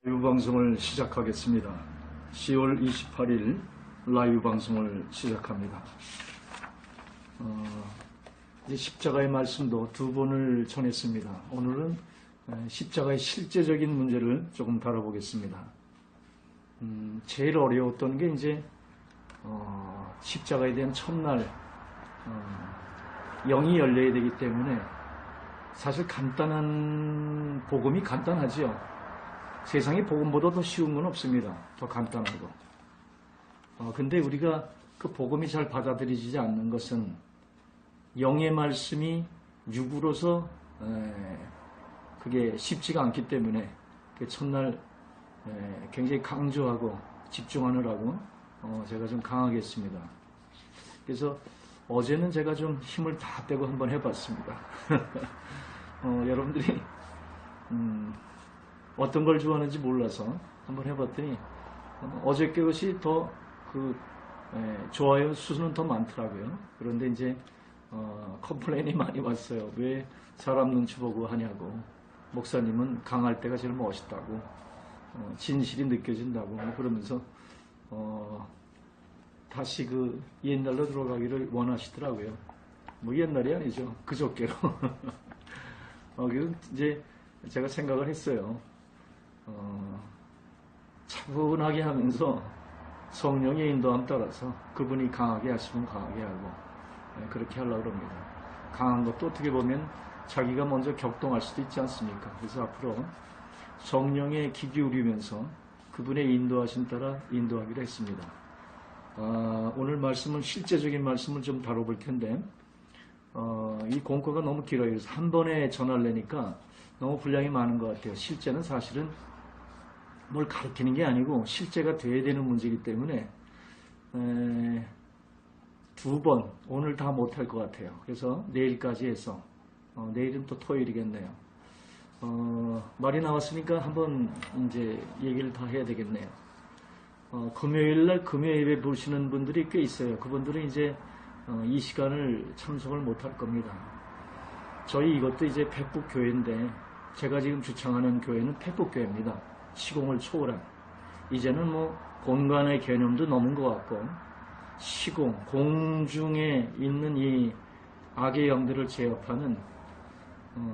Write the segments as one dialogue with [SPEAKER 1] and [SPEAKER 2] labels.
[SPEAKER 1] 라이브 방송을 시작하겠습니다. 10월 28일 라이브 방송을 시작합니다. 이제 십자가의 말씀도 두 번을 전했습니다. 오늘은 십자가의 실제적인 문제를 조금 다뤄보겠습니다. 제일 어려웠던 게 이제 십자가에 대한 첫날 영이 열려야 되기 때문에 사실 간단한 복음이 간단하지요. 세상에 복음보다 더 쉬운 건 없습니다. 더 간단하고. 근데 우리가 그 복음이 잘 받아들이지 않는 것은 영의 말씀이 육으로서 그게 쉽지가 않기 때문에 첫날 굉장히 강조하고 집중하느라고 제가 좀 강하게 했습니다. 그래서 어제는 제가 좀 힘을 다 빼고 한번 해봤습니다. 여러분들이 어떤 걸 좋아하는지 몰라서 한번 해봤더니 어저께 것이 더 좋아요 수는 더 많더라고요. 그런데 이제 컴플레인이 많이 왔어요. 왜 사람 눈치 보고 하냐고. 목사님은 강할 때가 제일 멋있다고. 진실이 느껴진다고. 그러면서 다시 그 옛날로 들어가기를 원하시더라고요. 뭐 옛날이 아니죠. 그저께로. 그래서 이제 제가 생각을 했어요. 차분하게 하면서 성령의 인도함 따라서 그분이 강하게 하시면 강하게 하고 그렇게 하려고 합니다. 강한 것도 어떻게 보면 자기가 먼저 격동할 수도 있지 않습니까? 그래서 앞으로 성령에 귀 기울이면서 그분의 인도하심 따라 인도하기로 했습니다. 오늘 말씀은 실제적인 말씀을 좀 다뤄볼 텐데 이 공과가 너무 길어요. 그래서 한 번에 전하려니까 너무 분량이 많은 것 같아요. 실제는 사실은 뭘 가르치는 게 아니고 실제가 돼야 되는 문제이기 때문에 두 번, 오늘 다 못할 것 같아요. 그래서 내일까지 해서 내일은 또 토요일이겠네요. 말이 나왔으니까 한번 이제 얘기를 다 해야 되겠네요. 금요일날 금요일에 보시는 분들이 꽤 있어요. 그분들은 이제 이 시간을 참석을 못할 겁니다. 저희 이것도 이제 폐북교회인데 제가 지금 주창하는 교회는 폐북교회입니다. 시공을 초월한. 이제는 뭐 공간의 개념도 넘은 것 같고 시공, 공중에 있는 이 악의 영들을 제압하는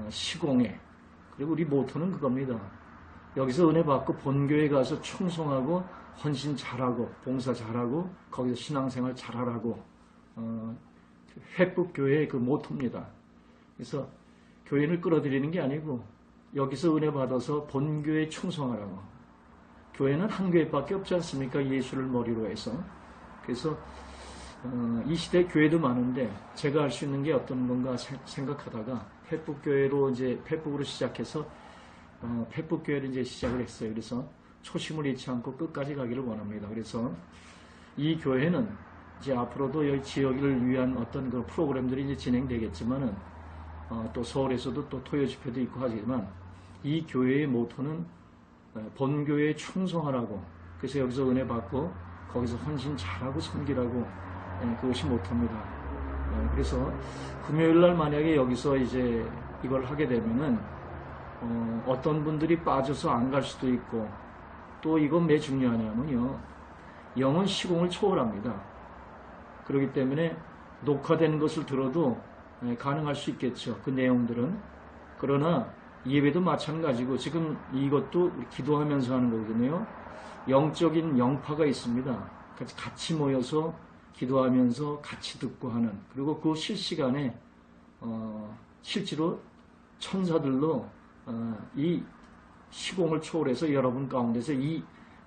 [SPEAKER 1] 시공에. 그리고 우리 모토는 그겁니다. 여기서 은혜 받고 본교회 가서 충성하고 헌신 잘하고 봉사 잘하고 거기서 신앙생활 잘하라고 회복교회의 그 모토입니다. 그래서 교회를 끌어들이는 게 아니고 여기서 은혜 받아서 본교회에 충성하라고. 교회는 한 교회밖에 없지 않습니까? 예수를 머리로 해서. 그래서 이 시대에 교회도 많은데 제가 할 수 있는 게 어떤 건가 생각하다가 폐북교회로 이제 폐북으로 시작해서 폐북교회를 이제 시작을 했어요. 그래서 초심을 잃지 않고 끝까지 가기를 원합니다. 그래서 이 교회는 이제 앞으로도 여기 지역을 위한 어떤 그런 프로그램들이 이제 진행되겠지만은 또 서울에서도 또 토요 집회도 있고 하지만 이 교회의 모토는 본교회에 충성하라고. 그래서 여기서 은혜 받고 거기서 헌신 잘하고 섬기라고. 그것이 모토입니다. 그래서 금요일날 만약에 여기서 이제 이걸 하게 되면은 어떤 분들이 빠져서 안 갈 수도 있고 또 이건 왜 중요하냐면요. 영은 시공을 초월합니다. 그렇기 때문에 녹화된 것을 들어도 가능할 수 있겠죠. 그 내용들은. 그러나 예배도 마찬가지고 지금 이것도 기도하면서 하는 거거든요. 영적인 영파가 있습니다. 같이 모여서 기도하면서 같이 듣고 하는. 그리고 그 실시간에 실제로 천사들로 이 시공을 초월해서 여러분 가운데서 이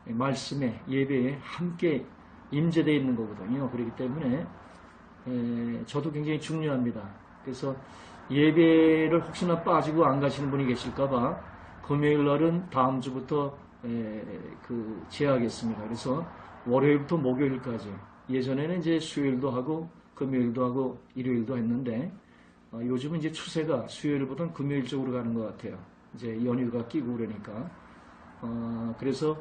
[SPEAKER 1] 말씀에 예배에 함께 임재되어 있는 거거든요. 그렇기 때문에 저도 굉장히 중요합니다. 그래서 예배를 혹시나 빠지고 안 가시는 분이 계실까봐 금요일 날은 다음 주부터 제하겠습니다. 그래서 월요일부터 목요일까지. 예전에는 이제 수요일도 하고 금요일도 하고 일요일도 했는데 요즘은 이제 추세가 수요일보다는 금요일 쪽으로 가는 것 같아요. 이제 연휴가 끼고 그러니까. 그래서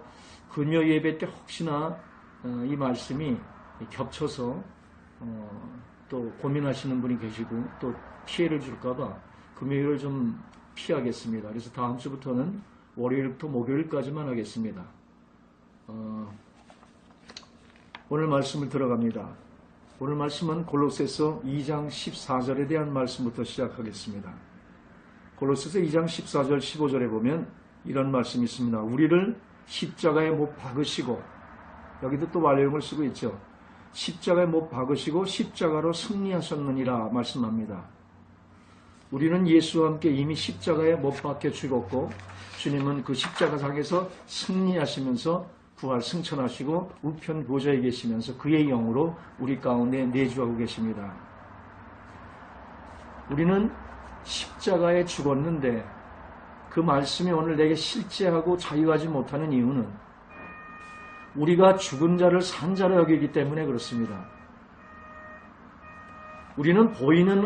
[SPEAKER 1] 금요 예배 때 혹시나 이 말씀이 겹쳐서 또 고민하시는 분이 계시고 또 피해를 줄까봐 금요일을 좀 피하겠습니다. 그래서 다음 주부터는 월요일부터 목요일까지만 하겠습니다. 오늘 말씀을 들어갑니다. 오늘 말씀은 골로새서 2장 14절에 대한 말씀부터 시작하겠습니다. 골로새서 2장 14절 15절에 보면 이런 말씀이 있습니다. 우리를 십자가에 못 박으시고, 여기도 또 완료형을 쓰고 있죠. 십자가에 못 박으시고 십자가로 승리하셨느니라 말씀합니다. 우리는 예수와 함께 이미 십자가에 못 박혀 죽었고, 주님은 그 십자가상에서 승리하시면서 부활 승천하시고 우편 보좌에 계시면서 그의 영으로 우리 가운데 내주하고 계십니다. 우리는 십자가에 죽었는데 그 말씀이 오늘 내게 실제하고 자유하지 못하는 이유는 우리가 죽은 자를 산 자로 여기기 때문에 그렇습니다. 우리는 보이는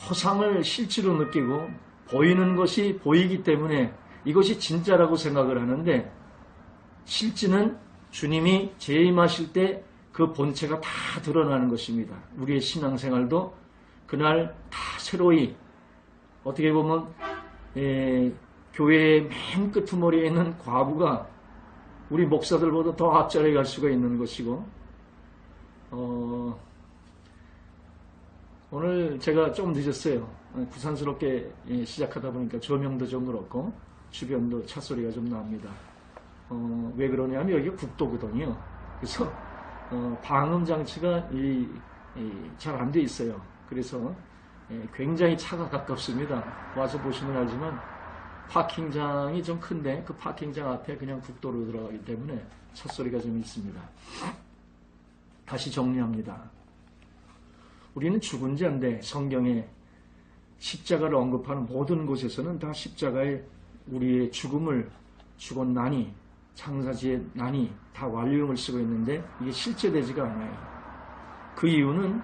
[SPEAKER 1] 허상을 실제로 느끼고 보이는 것이 보이기 때문에 이것이 진짜라고 생각을 하는데, 실제는 주님이 재임하실 때 그 본체가 다 드러나는 것입니다. 우리의 신앙생활도 그날 다 새로이, 어떻게 보면 교회의 맨 끄트머리에 있는 과부가 우리 목사들보다 더 앞자리에 갈 수가 있는 것이고, 오늘 제가 좀 늦었어요. 부산스럽게 시작하다 보니까 조명도 좀 그렇고 주변도 차 소리가 좀 납니다. 왜 그러냐면 여기가 국도거든요. 그래서 방음 장치가 잘 안 돼 있어요. 그래서 굉장히 차가 가깝습니다. 와서 보시면 알지만 파킹장이 좀 큰데 그 파킹장 앞에 그냥 국도로 들어가기 때문에 차 소리가 좀 있습니다. 다시 정리합니다. 우리는 죽은 자인데 성경에 십자가를 언급하는 모든 곳에서는 다 십자가에 우리의 죽음을, 죽었나니, 창사지의 나니 다 완료형을 쓰고 있는데 이게 실제되지가 않아요. 그 이유는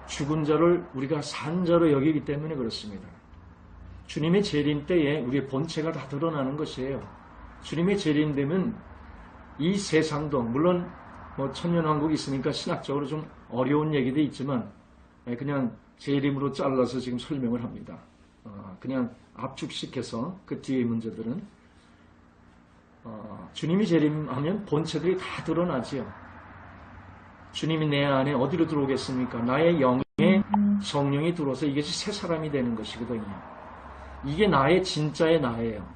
[SPEAKER 1] 죽은 자를 우리가 산 자로 여기기 때문에 그렇습니다. 주님의 재림 때에 우리의 본체가 다 드러나는 것이에요. 주님의 재림 되면 이 세상도, 물론 천년왕국이 있으니까 신학적으로 좀 어려운 얘기도 있지만 그냥 재림으로 잘라서 지금 설명을 합니다. 그냥 압축시켜서 그 뒤의 문제들은 주님이 재림하면 본체들이 다 드러나지요. 주님이 내 안에 어디로 들어오겠습니까? 나의 영에 성령이 들어와서 이것이 새 사람이 되는 것이거든요. 이게 나의 진짜의 나예요.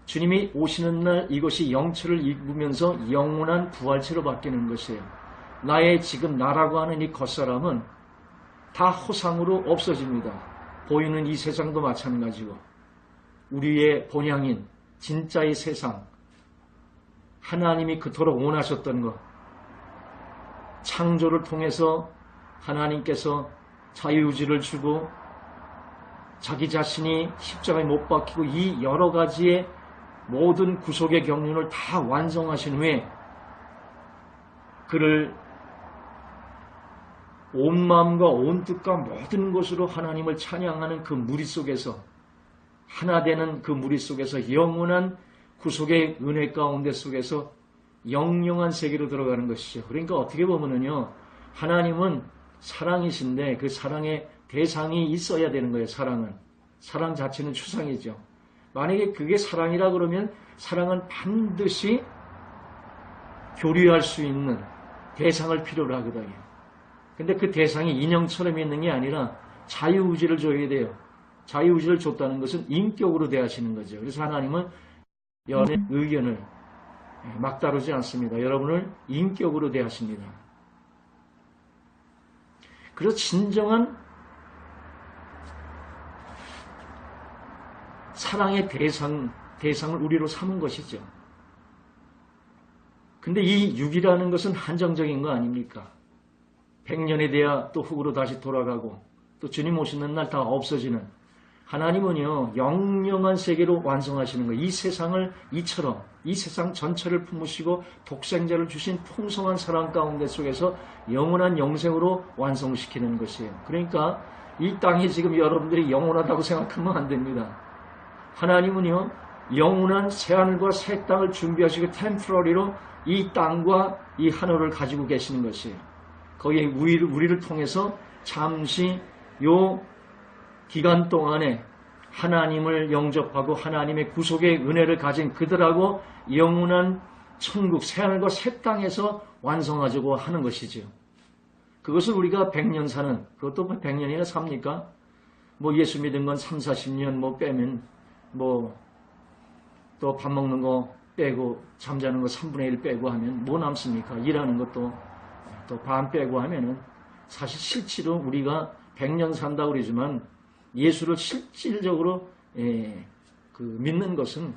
[SPEAKER 1] 주님이 오시는 날 이것이 영체를 입으면서 영원한 부활체로 바뀌는 것이에요. 나의 지금 나라고 하는 이 겉사람은 다 허상으로 없어집니다. 보이는 이 세상도 마찬가지고 우리의 본향인 진짜의 세상, 하나님이 그토록 원하셨던 것, 창조를 통해서 하나님께서 자유의지를 주고 자기 자신이 십자가에 못 박히고 이 여러 가지의 모든 구속의 경륜을 다 완성하신 후에 그를 온 마음과 온 뜻과 모든 것으로 하나님을 찬양하는 그 무리 속에서, 하나 되는 그 무리 속에서 영원한 구속의 은혜 가운데 속에서 영영한 세계로 들어가는 것이죠. 그러니까 어떻게 보면은요, 하나님은 사랑이신데 그 사랑의 대상이 있어야 되는 거예요. 사랑 자체는 추상이죠. 만약에 그게 사랑이라 그러면 사랑은 반드시 교류할 수 있는 대상을 필요로 하거든요. 근데 그 대상이 인형처럼 있는 게 아니라 자유의지를 줘야 돼요. 자유의지를 줬다는 것은 인격으로 대하시는 거죠. 그래서 하나님은 여러분의 의견을 막 다루지 않습니다. 여러분을 인격으로 대하십니다. 그래서 진정한 사랑의 대상을 우리로 삼은 것이죠. 근데 이 육이라는 것은 한정적인 거 아닙니까? 100년이 돼야 또 흙으로 다시 돌아가고 또 주님 오시는 날 다 없어지는, 하나님은요 영영한 세계로 완성하시는 거예요. 이 세상을 이처럼 이 세상 전체를 품으시고 독생자를 주신 풍성한 사랑 가운데 속에서 영원한 영생으로 완성시키는 것이에요. 그러니까 이 땅이 지금 여러분들이 영원하다고 생각하면 안 됩니다. 하나님은요 영원한 새하늘과 새 땅을 준비하시고 템포러리로 이 땅과 이 하늘을 가지고 계시는 것이에요. 거기에 우리를 통해서 잠시 요 기간 동안에 하나님을 영접하고 하나님의 구속의 은혜를 가진 그들하고 영원한 천국, 새하늘과 새 땅에서 완성하자고 하는 것이지요. 그것을 우리가 100년 사는, 그것도 100년이나 삽니까? 뭐 예수 믿은 건 3, 40년 뭐 빼면 뭐 또 밥 먹는 거 빼고 잠자는 거 3분의 1 빼고 하면 뭐 남습니까? 일하는 것도 또 반 빼고 하면은 사실 실제로 우리가 100년 산다고 그러지만 예수를 실질적으로 믿는 것은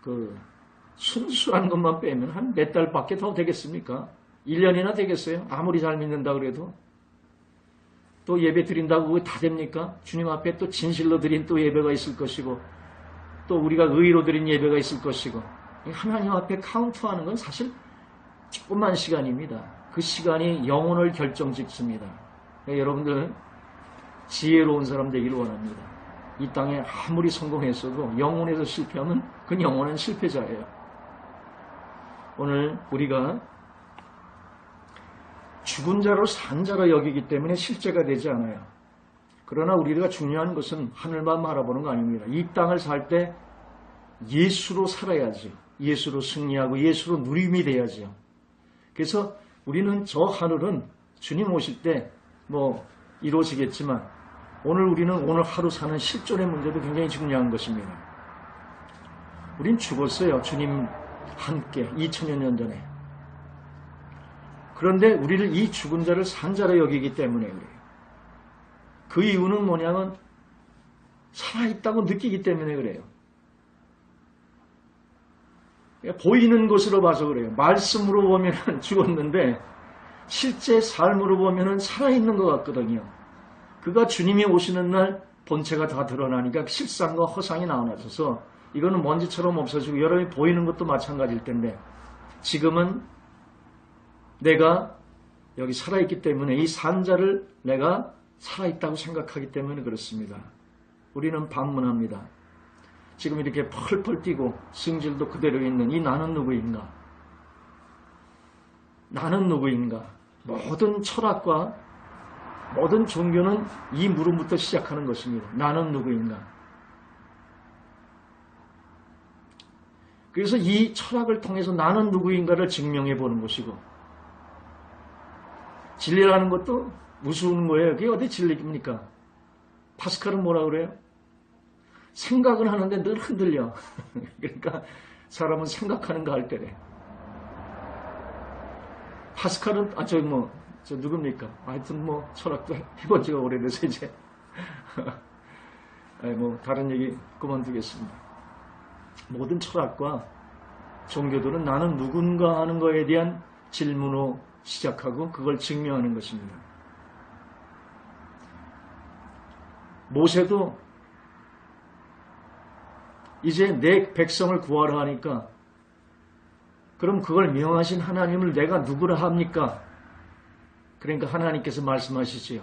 [SPEAKER 1] 그 순수한 것만 빼면 한 몇 달밖에 더 되겠습니까? 1년이나 되겠어요? 아무리 잘 믿는다 그래도. 또 예배 드린다고 그게 다 됩니까? 주님 앞에 또 진실로 드린 또 예배가 있을 것이고 또 우리가 의로 드린 예배가 있을 것이고 하나님 앞에 카운트하는 건 사실 조그만 시간입니다. 그 시간이 영혼을 결정짓습니다. 여러분들 지혜로운 사람 되기를 원합니다. 이 땅에 아무리 성공했어도 영혼에서 실패하면 그 영혼은 실패자예요. 오늘 우리가 죽은 자로 산 자로 여기기 때문에 실제가 되지 않아요. 그러나 우리가 중요한 것은 하늘만 바라보는 거 아닙니다. 이 땅을 살 때 예수로 살아야지. 예수로 승리하고 예수로 누림이 돼야죠. 그래서 우리는 저 하늘은 주님 오실 때 뭐 이루어지겠지만 우리는 오늘 하루 사는 실존의 문제도 굉장히 중요한 것입니다. 우린 죽었어요. 주님 함께 2000여 년 전에. 그런데 우리를 이 죽은 자를 산 자로 여기기 때문에 그래요. 그 이유는 뭐냐면 살아있다고 느끼기 때문에 그래요. 보이는 것으로 봐서 그래요. 말씀으로 보면 죽었는데 실제 삶으로 보면 살아있는 것 같거든요. 그가 주님이 오시는 날 본체가 다 드러나니까 실상과 허상이 나눠져서 이거는 먼지처럼 없어지고 여러분이 보이는 것도 마찬가지일 텐데 지금은 내가 여기 살아있기 때문에 이 산자를 내가 살아있다고 생각하기 때문에 그렇습니다. 우리는 반문합니다. 지금 이렇게 펄펄 뛰고 승질도 그대로 있는 이 나는 누구인가? 나는 누구인가? 모든 철학과 모든 종교는 이 물음부터 시작하는 것입니다. 나는 누구인가? 그래서 이 철학을 통해서 나는 누구인가를 증명해 보는 것이고 진리라는 것도 무서운 거예요. 그게 어디 진리입니까? 파스칼은 뭐라 그래요? 생각은 하는데 늘 흔들려. 그러니까 사람은 생각하는 거 할 때래. 파스칼은 저 누굽니까? 하여튼 뭐 철학도 해본 지가 오래돼서 이제 뭐 다른 얘기 그만두겠습니다. 모든 철학과 종교들은 나는 누군가 하는 거에 대한 질문으로 시작하고 그걸 증명하는 것입니다. 모세도 이제 내 백성을 구하라 하니까 그럼 그걸 명하신 하나님을 내가 누구라 합니까? 그러니까 하나님께서 말씀하시지요.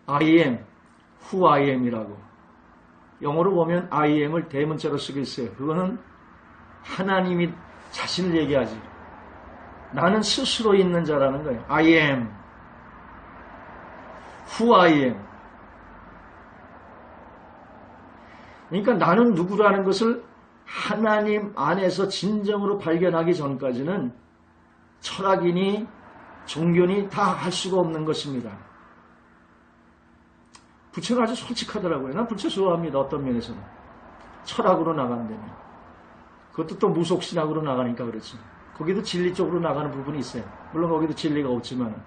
[SPEAKER 1] I am who I am 이라고. 영어로 보면 I am을 대문자로 쓰고 있어요. 그거는 하나님이 자신을 얘기하지. 나는 스스로 있는 자라는 거예요. I am who I am. 그러니까 나는 누구라는 것을 하나님 안에서 진정으로 발견하기 전까지는 철학이니 종교니 다 할 수가 없는 것입니다. 부처가 아주 솔직하더라고요. 난 부처 좋아합니다. 어떤 면에서는. 철학으로 나간다면. 그것도 또 무속신학으로 나가니까 그렇지. 거기도 진리 쪽으로 나가는 부분이 있어요. 물론 거기도 진리가 없지만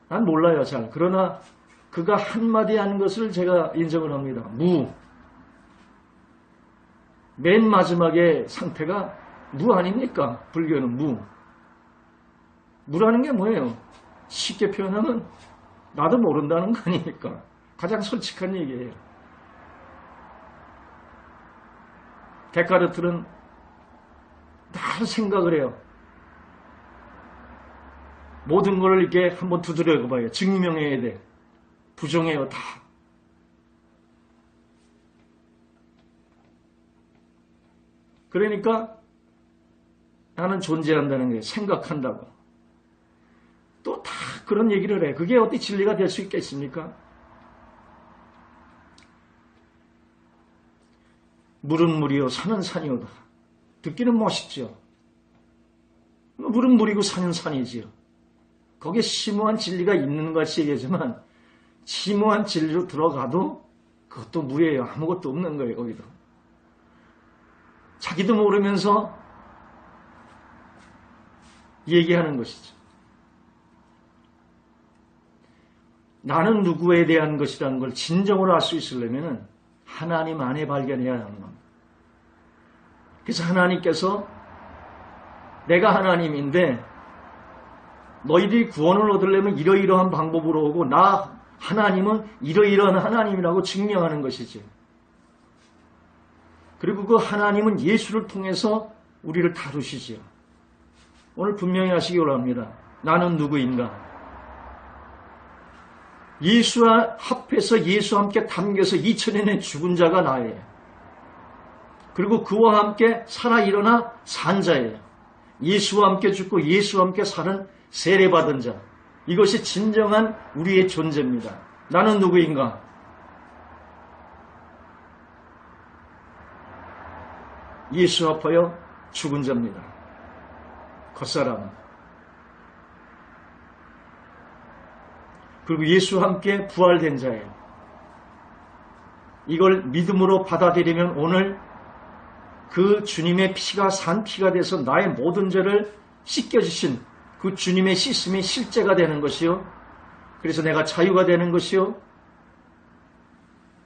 [SPEAKER 1] 난 몰라요. 잘. 그러나 그가 한마디 한 것을 제가 인정을 합니다. 무. 맨 마지막에 상태가 무 아닙니까? 불교는 무. 무라는 게 뭐예요? 쉽게 표현하면 나도 모른다는 거 아닙니까? 가장 솔직한 얘기예요. 데카르트는 다 생각을 해요. 모든 걸 이렇게 한번 두드려 봐요. 증명해야 돼. 부정해요, 다. 그러니까 나는 존재한다는 거예요. 생각한다고. 또 다 그런 얘기를 해. 그게 어떻게 진리가 될 수 있겠습니까? 물은 물이요 산은 산이오다. 듣기는 멋있죠. 물은 물이고 산은 산이지요. 거기에 심오한 진리가 있는 것이 얘기하지만 심오한 진리로 들어가도 그것도 무예요. 아무것도 없는 거예요. 거기도. 자기도 모르면서 얘기하는 것이죠. 나는 누구에 대한 것이라는 걸 진정으로 알 수 있으려면 하나님 안에 발견해야 하는 겁니다. 그래서 하나님께서 내가 하나님인데 너희들이 구원을 얻으려면 이러이러한 방법으로 오고 나 하나님은 이러이러한 하나님이라고 증명하는 것이지. 그리고 그 하나님은 예수를 통해서 우리를 다루시지요. 오늘 분명히 하시기 원합니다. 나는 누구인가? 예수와 합해서 예수와 함께 담겨서 2000년의 죽은 자가 나예요. 그리고 그와 함께 살아 일어나 산 자예요. 예수와 함께 죽고 예수와 함께 사는 세례받은 자. 이것이 진정한 우리의 존재입니다. 나는 누구인가? 예수 합하여 죽은 자입니다. 겉사람. 그리고 예수와 함께 부활된 자예요. 이걸 믿음으로 받아들이면 오늘 그 주님의 피가 산 피가 돼서 나의 모든 죄를 씻겨주신 그 주님의 씻음이 실제가 되는 것이요. 그래서 내가 자유가 되는 것이요.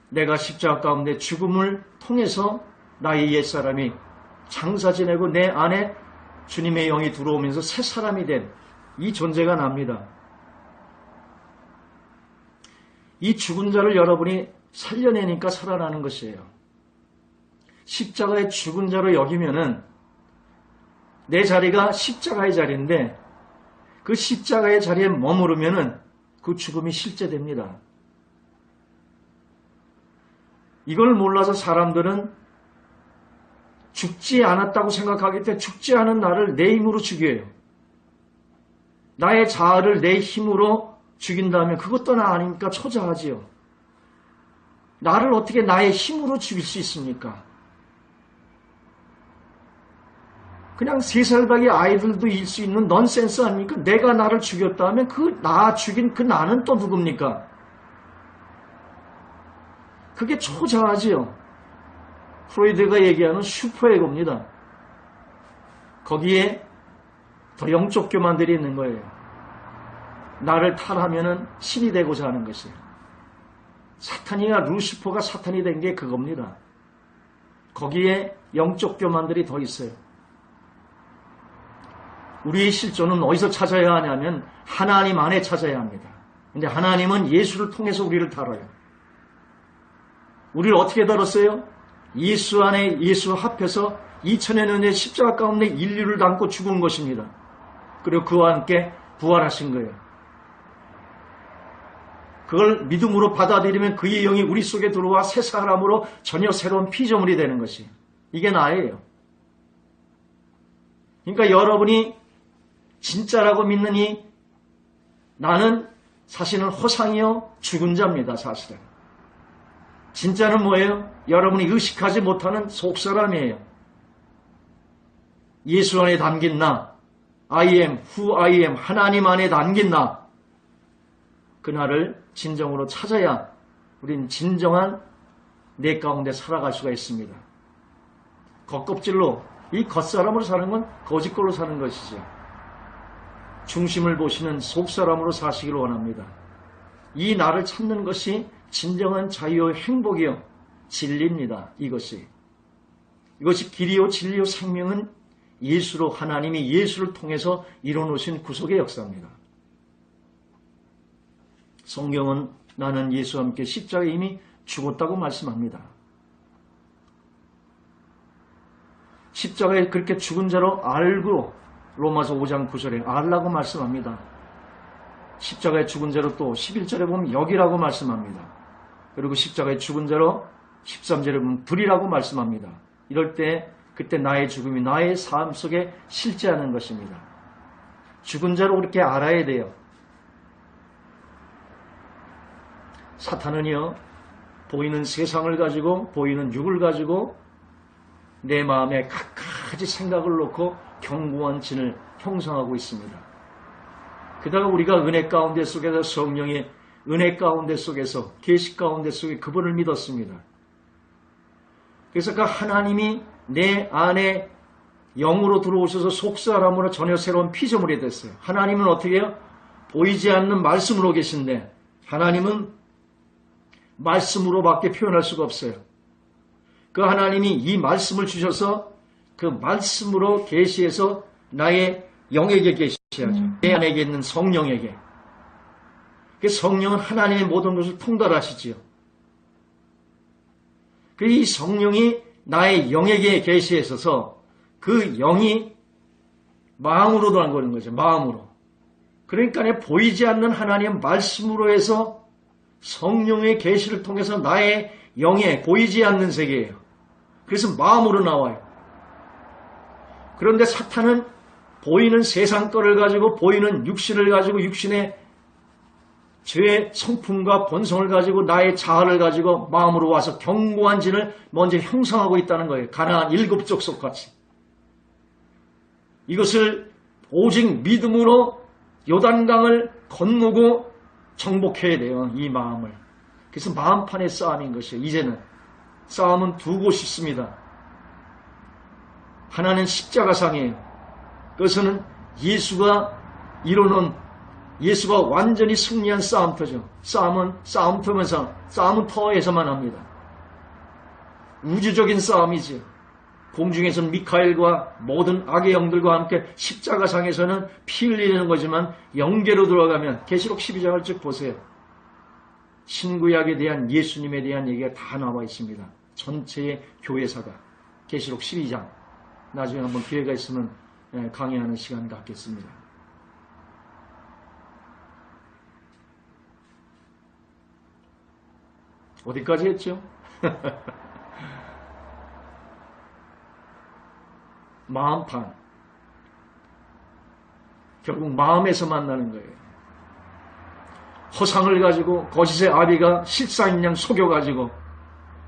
[SPEAKER 1] 내가 십자가 가운데 죽음을 통해서 나의 옛사람이 장사 지내고 내 안에 주님의 영이 들어오면서 새 사람이 된 이 존재가 납니다. 이 죽은 자를 여러분이 살려내니까 살아나는 것이에요. 십자가의 죽은 자로 여기면은 내 자리가 십자가의 자리인데 그 십자가의 자리에 머무르면은 그 죽음이 실제됩니다. 이걸 몰라서 사람들은 죽지 않았다고 생각하기 때문에 죽지 않은 나를 내 힘으로 죽여요. 나의 자아를 내 힘으로 죽인다면 그것도 나 아닙니까? 초자하지요. 나를 어떻게 나의 힘으로 죽일 수 있습니까? 그냥 3살박이 아이들도 일 수 있는 넌센스 아닙니까? 내가 나를 죽였다면 그 나 죽인 그 나는 또 누굽니까? 그게 초자하지요. 프로이드가 얘기하는 슈퍼에고입니다. 거기에 더 영적 교만들이 있는 거예요. 나를 탈하면은 신이 되고자 하는 것이에요. 사탄이나 루시퍼가 사탄이 된 게 그겁니다. 거기에 영적 교만들이 더 있어요. 우리의 실존은 어디서 찾아야 하냐면 하나님 안에 찾아야 합니다. 근데 하나님은 예수를 통해서 우리를 다뤄요. 우리를 어떻게 다뤘어요? 예수 안에 예수 합해서 2000여 년의 십자가 가운데 인류를 담고 죽은 것입니다. 그리고 그와 함께 부활하신 거예요. 그걸 믿음으로 받아들이면 그의 영이 우리 속에 들어와 새 사람으로 전혀 새로운 피조물이 되는 것이 이게 나예요. 그러니까 여러분이 진짜라고 믿느니 나는 사실은 허상이요 죽은 자입니다. 사실은. 진짜는 뭐예요? 여러분이 의식하지 못하는 속사람이에요. 예수 안에 담긴 나, I am who I am, 하나님 안에 담긴 나, 그날을 진정으로 찾아야 우린 진정한 내 가운데 살아갈 수가 있습니다. 겉껍질로 이 겉사람으로 사는 건 거짓걸로 사는 것이죠. 중심을 보시는 속사람으로 사시기를 원합니다. 이 나를 찾는 것이 진정한 자유의 행복이요 진리입니다. 이것이 길이요 진리요 생명은 예수로 하나님이 예수를 통해서 이뤄놓으신 구속의 역사입니다. 성경은 나는 예수와 함께 십자가에 이미 죽었다고 말씀합니다. 십자가에 그렇게 죽은 자로 알고 로마서 5장 9절에 알라고 말씀합니다. 십자가에 죽은 자로 또 11절에 보면 여기라고 말씀합니다. 그리고 십자가에 죽은 자로 13절에 보면 불이라고 말씀합니다. 이럴 때 그때 나의 죽음이 나의 삶 속에 실제하는 것입니다. 죽은 자로 그렇게 알아야 돼요. 사탄은요 보이는 세상을 가지고 보이는 육을 가지고 내 마음에 갖가지 생각을 놓고 견고한 진을 형성하고 있습니다. 게다가 우리가 은혜 가운데 속에서 성령의 은혜 가운데 속에서 계시 가운데 속에 그분을 믿었습니다. 그래서 그 하나님이 내 안에 영으로 들어오셔서 속사람으로 전혀 새로운 피조물이 됐어요. 하나님은 어떻게 해요? 보이지 않는 말씀으로 계신데 하나님은 말씀으로밖에 표현할 수가 없어요. 그 하나님이 이 말씀을 주셔서 그 말씀으로 계시해서 나의 영에게 계시하죠. 내 안에 있는 성령에게. 그 성령은 하나님의 모든 것을 통달하시지요. 이 성령이 나의 영에게 계시해서 그 영이 마음으로 들어가는 거죠. 마음으로. 그러니까 보이지 않는 하나님의 말씀으로 해서 성령의 계시를 통해서 나의 영에 보이지 않는 세계예요. 그래서 마음으로 나와요. 그런데 사탄은 보이는 세상 거를 가지고 보이는 육신을 가지고 육신의 죄의 성품과 본성을 가지고 나의 자아를 가지고 마음으로 와서 견고한 진을 먼저 형성하고 있다는 거예요. 가나안 7족 속같이. 이것을 오직 믿음으로 요단강을 건너고 정복해야 돼요. 이 마음을. 그래서 마음판의 싸움인 것이에요. 이제는 싸움은 두 곳이 있습니다. 하나는 십자가상이에요. 그것은 예수가 이루는 예수가 완전히 승리한 싸움터죠. 싸움은 싸움터에서만 합니다. 우주적인 싸움이지요. 공중에서는 미카엘과 모든 악의 영들과 함께 십자가상에서는 피 흘리는 거지만 영계로 들어가면 계시록 12장을 쭉 보세요. 신구약에 대한 예수님에 대한 얘기가 다 나와 있습니다. 전체의 교회사가 계시록 12장. 나중에 한번 기회가 있으면 강의하는 시간을 갖겠습니다. 어디까지 했죠? 마음판. 결국 마음에서 만나는 거예요. 허상을 가지고 거짓의 아비가 실상인 양 속여가지고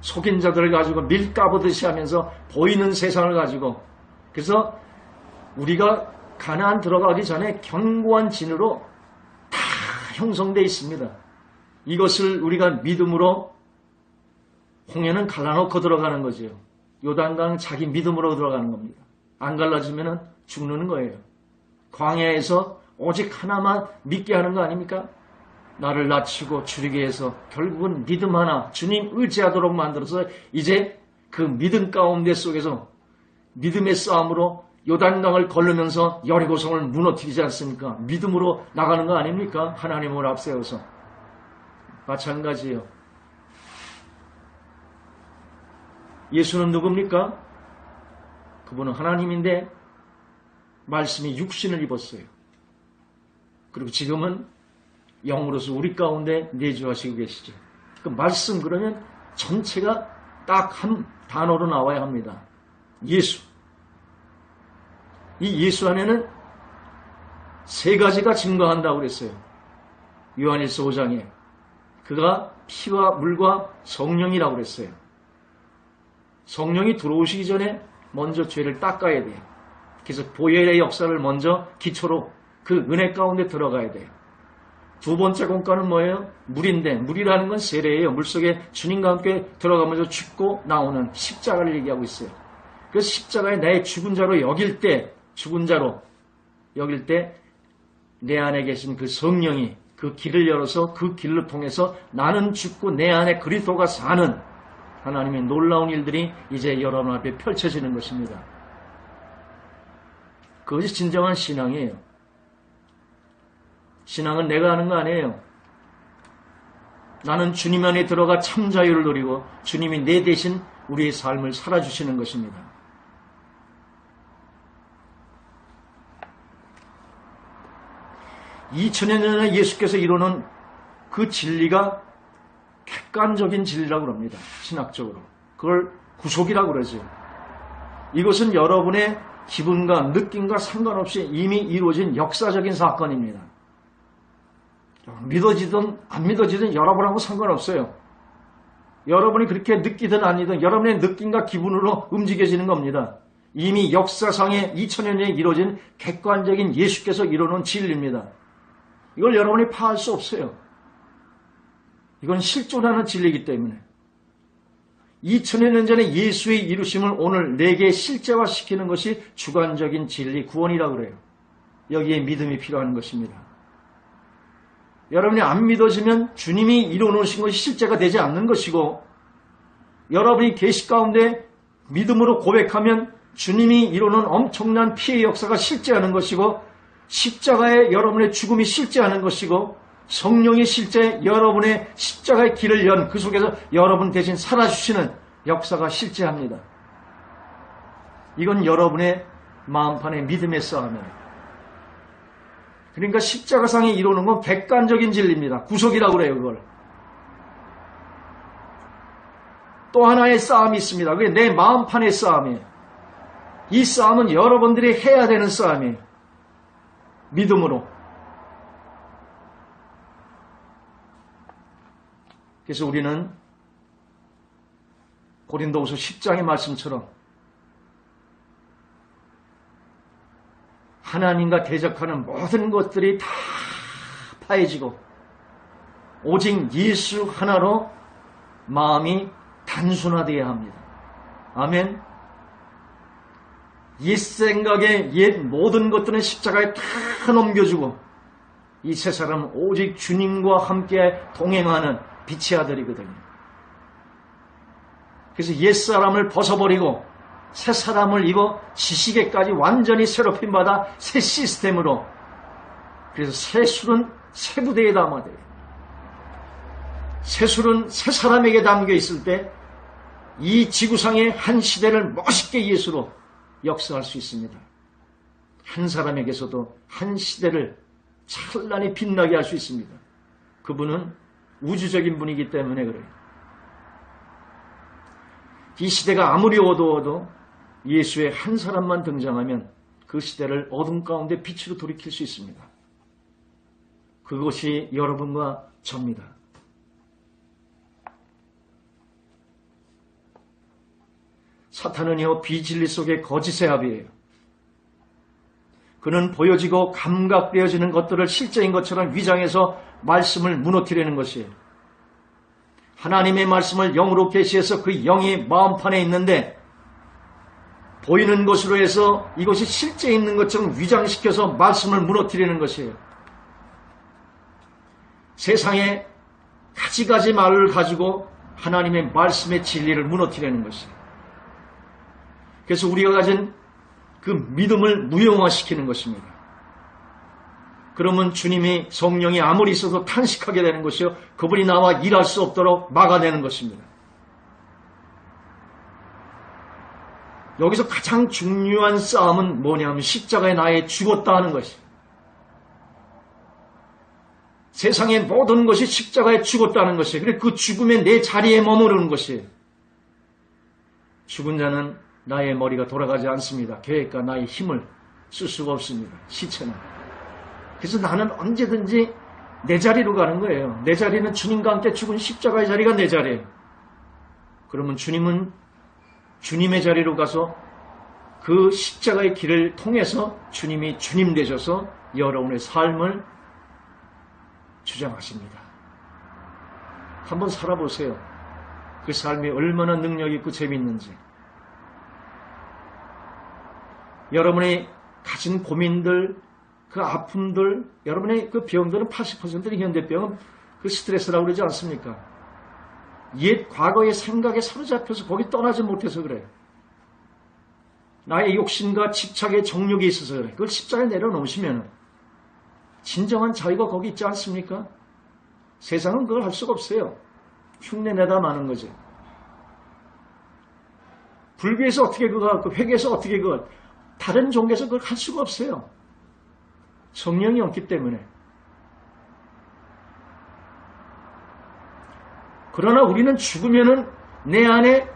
[SPEAKER 1] 속인 자들을 가지고 밀 까보듯이 하면서 보이는 세상을 가지고 그래서 우리가 가나안 들어가기 전에 견고한 진으로 다 형성되어 있습니다. 이것을 우리가 믿음으로 홍해는 갈라놓고 들어가는 거죠. 요단강 자기 믿음으로 들어가는 겁니다. 안 갈라지면 죽는 거예요. 광야에서 오직 하나만 믿게 하는 거 아닙니까? 나를 낮추고 줄이게 해서 결국은 믿음 하나 주님 의지하도록 만들어서 이제 그 믿음 가운데 속에서 믿음의 싸움으로 요단강을 걸으면서 여리고성을 무너뜨리지 않습니까? 믿음으로 나가는 거 아닙니까? 하나님을 앞세워서. 마찬가지예요. 예수는 누굽니까? 그분은 하나님인데 말씀이 육신을 입었어요. 그리고 지금은 영으로서 우리 가운데 내주하시고 계시죠. 그 말씀 그러면 전체가 딱 한 단어로 나와야 합니다. 예수. 이 예수 안에는 세 가지가 증거한다고 그랬어요. 요한일서 5장에. 그가 피와 물과 성령이라고 그랬어요. 성령이 들어오시기 전에 먼저 죄를 닦아야 돼요. 그래서 보혈의 역사를 먼저 기초로 그 은혜 가운데 들어가야 돼요. 두 번째 공과는 뭐예요? 물인데 물이라는 건 세례예요. 물속에 주님과 함께 들어가면서 죽고 나오는 십자가를 얘기하고 있어요. 그래서 십자가에 내 죽은 자로 여길 때 내 안에 계신 그 성령이 그 길을 열어서 그 길을 통해서 나는 죽고 내 안에 그리스도가 사는 하나님의 놀라운 일들이 이제 여러분 앞에 펼쳐지는 것입니다. 그것이 진정한 신앙이에요. 신앙은 내가 하는 거 아니에요. 나는 주님 안에 들어가 참 자유를 누리고 주님이 내 대신 우리의 삶을 살아주시는 것입니다. (2000여) 년에 예수께서 이루는 그 진리가 객관적인 진리라고 합니다. 신학적으로. 그걸 구속이라고 그러죠. 이것은 여러분의 기분과 느낌과 상관없이 이미 이루어진 역사적인 사건입니다. 믿어지든 안 믿어지든 여러분하고 상관없어요. 여러분이 그렇게 느끼든 아니든 여러분의 느낌과 기분으로 움직여지는 겁니다. 이미 역사상에 2000년 전에 이루어진 객관적인 예수께서 이루어놓은 진리입니다. 이걸 여러분이 파할 수 없어요. 이건 실존하는 진리이기 때문에 2000년 전에 예수의 이루심을 오늘 내게 실제화시키는 것이 주관적인 진리, 구원이라고 그래요. 여기에 믿음이 필요한 것입니다. 여러분이 안 믿어지면 주님이 이루어놓으신 것이 실제가 되지 않는 것이고, 여러분이 계시 가운데 믿음으로 고백하면 주님이 이루는 엄청난 피해 역사가 실제하는 것이고, 십자가에 여러분의 죽음이 실제하는 것이고, 성령이 실제 여러분의 십자가의 길을 연 그 속에서 여러분 대신 살아주시는 역사가 실제합니다. 이건 여러분의 마음판의 믿음의 싸움이에요. 그러니까 십자가상에 이루는 건 객관적인 진리입니다. 구속이라고 그래요, 그걸. 또 하나의 싸움이 있습니다. 그게 내 마음판의 싸움이에요. 이 싸움은 여러분들이 해야 되는 싸움이에요. 믿음으로. 그래서 우리는 고린도후서 10장의 말씀처럼 하나님과 대적하는 모든 것들이 다 파해지고 오직 예수 하나로 마음이 단순화되어야 합니다. 아멘. 옛 생각에 옛 모든 것들은 십자가에 다 넘겨주고 이 세 사람은 오직 주님과 함께 동행하는 빛의 아들이거든요. 그래서 옛 사람을 벗어버리고 새 사람을 입어 지식에까지 완전히 새롭힘 받아 새 시스템으로, 그래서 새 술은 새 부대에 담아야 돼요. 새 술은 새 사람에게 담겨 있을 때 이 지구상의 한 시대를 멋있게 예수로 역사할 수 있습니다. 한 사람에게서도 한 시대를 찬란히 빛나게 할 수 있습니다. 그분은 우주적인 분이기 때문에 그래요. 이 시대가 아무리 어두워도 예수의 한 사람만 등장하면 그 시대를 어둠 가운데 빛으로 돌이킬 수 있습니다. 그것이 여러분과 저입니다. 사탄은요, 비진리 속의 거짓의 합이에요. 그는 보여지고 감각되어지는 것들을 실제인 것처럼 위장해서 말씀을 무너뜨리는 것이에요. 하나님의 말씀을 영으로 계시해서 그 영이 마음판에 있는데 보이는 것으로 해서 이것이 실제 있는 것처럼 위장시켜서 말씀을 무너뜨리는 것이에요. 세상에 가지가지 말을 가지고 하나님의 말씀의 진리를 무너뜨리는 것이에요. 그래서 우리가 가진 그 믿음을 무용화시키는 것입니다. 그러면 주님이 성령이 아무리 있어도 탄식하게 되는 것이요, 그분이 나와 일할 수 없도록 막아내는 것입니다. 여기서 가장 중요한 싸움은 뭐냐면 십자가에 나에 죽었다 하는 것이에요. 세상의 모든 것이 십자가에 죽었다는 것이에요. 그래서 그 죽음에 내 자리에 머무르는 것이에요. 죽은 자는 나의 머리가 돌아가지 않습니다. 계획과 나의 힘을 쓸 수가 없습니다. 시체는. 그래서 나는 언제든지 내 자리로 가는 거예요. 내 자리는 주님과 함께 죽은 십자가의 자리가 내 자리예요. 그러면 주님은 주님의 자리로 가서 그 십자가의 길을 통해서 주님이 주님 되셔서 여러분의 삶을 주장하십니다. 한번 살아보세요. 그 삶이 얼마나 능력 있고 재미있는지. 여러분이 가진 고민들, 그 아픔들, 여러분의 그 병들은 80%는 현대병은 그 스트레스라고 그러지 않습니까? 옛 과거의 생각에 사로잡혀서 거기 떠나지 못해서 그래요. 나의 욕심과 집착의 정욕이 있어서 그래. 그걸 십자가에 내려놓으시면 진정한 자유가 거기 있지 않습니까? 세상은 그걸 할 수가 없어요. 흉내내다 마는 거죠. 불교에서 어떻게 그거, 회계에서 어떻게 그거, 다른 종교에서 그걸 할 수가 없어요. 성령이 없기 때문에. 그러나 우리는 죽으면은 내 안에